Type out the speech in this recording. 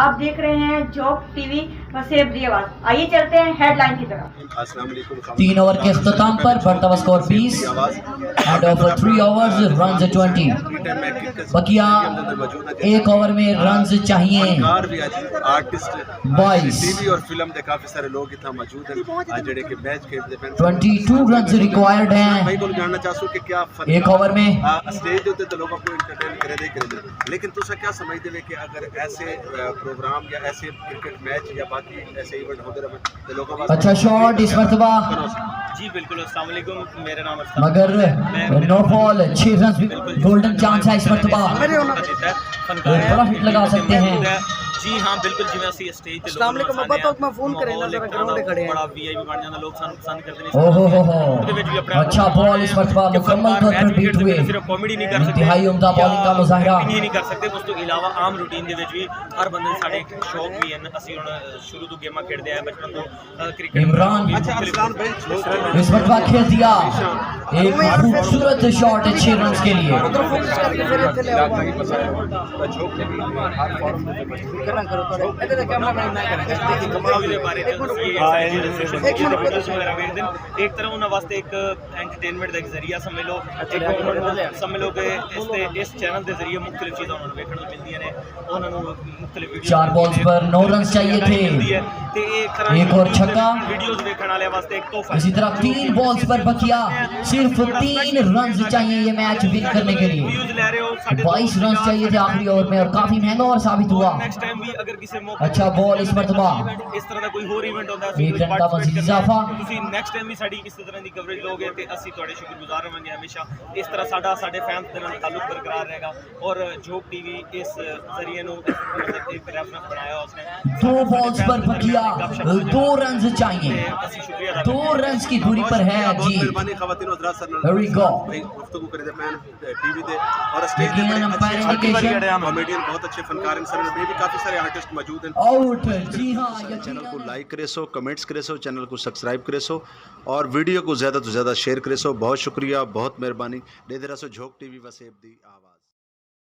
आप देख रहे हैं जोक टीवी वसेब दी आवाज। आइए चलते हैं हेडलाइन की तरफ। 3 ओवर के अख्ताम पर बढ़ता score 20 and over 3 overs runs 20। Bakiya 1 over में रन्स चाहिए 22। और फिल्म दे काफी सारे लोग इतना मौजूद हैं आज जेडे के मैच खेलते हैं। 22 रन्स रिक्वायर्ड हैं भाई को जानना चाहूं कि क्या 1 ओवर में स्टेज होते तो लोगों को एंटरटेन करे दे, लेकिन तुसा क्या समझते हो कि अगर ऐसे प्रोग्राम या ऐसे क्रिकेट मैच या बाकी ऐसे इवेंट होते रहे तो लोगों को अच्छा शॉट इस मरतबा जी बिल्कुल। अस्सलाम वालेकुम, मेरा नाम मगर no ball 6 run golden chance है इस मरतबा बड़ा हिट लगा सकते हैं। जी हाँ बिल्कुल, जिवें ਅਸੀਂ स्टेज ਤੇ अस्सलाम वालेकुम अब्बा तो मैं फोन करे ना जरा ग्राउंड ते खड़े हैं बड़ा वीआईपी बन जांदा, लोग ਸਾਨੂੰ पसंद करते ने। ओहो हो अच्छा बॉल इस मरतबा मुकम्मल तौर पर बीट हुए। सिर्फ कॉमेडी नहीं कर सकते, इंतहाई उम्दा बॉलिंग का मुजाहिरा नहीं कर सकते। उस तो इलावा आम रूटीन ਦੇ ਵਿੱਚ ਵੀ हर बंदे ਸਾਡੇ शौक भी हैं। ਅਸੀਂ ਹੁਣ शुरू ਤੋਂ गेमां खेलते आए बचपन तो क्रिकेट। इमरान इस मरतबा खेल दिया एक खूबसूरत शॉट 6 रन के लिए। उधर फोकस करके फिर इथे ले आओ करना करो तो इधर कैमरा मैन ना करे देखिए कमाल ਦੇ ਬਾਰੇ एक तरह उन्होंने वास्ते एक एंटरटेनमेंट का एक जरिया समझ लो कि इस चैनल के जरिए मुख्तलिफ चीज़ें उन्होंने देखने को मिलती हैं। उन्होंने मुख्तलिफ 4 बॉल्स पर 9 रन चाहिए थे, एक और छक्का। वीडियोस देखने वाले वास्ते एक तोहफा। इसी तरह 3 बॉल्स पर बकिया सिर्फ 3 रन चाहिए ये मैच विन करने के लिए। 22 रन चाहिए थे आखिरी ओवर में और काफी महंगा और साबित हुआ। नेक्स्ट टाइम भी अगर किसी मौके अच्छा बॉल इस मरतबा इस तरह का कोई और इवेंट होता है 1 रन का मजीद इजाफा। नेक्स्ट टाइम भी साडी इस तरह की कवरेज लोगे तो असं थोड़े शुक्रगुजार रहांगे हमेशा। इस तरह साडा साडे फैंस दे नाल ताल्लुक बरकरार रहेगा और जोक टीवी इस जरिए नो एक रेफरेंस बनाया उसने। 2 बॉल्स पर बकिया 2 रन चाहिए, 2 रन की दूरी पर है जी। मेहरबानी खवातीन हज़रात सर वेरी गो भाई गुफ्तगू करे दे मैन टीवी दे और स्टेज पे कॉमेडियन बहुत अच्छे फनकार हैं सर में भी काफी सारे आर्टिस्ट मौजूद हैं। आउट जी हां चैनल को लाइक करे सो, कमेंट्स करे सो, चैनल को सब्सक्राइब करे सो और वीडियो को ज़्यादा तो ज़्यादा शेयर करे सो। बहुत शुक्रिया, बहुत मेहरबानी। दे रहा सो जोक टीवी वसेब दी आवाज़।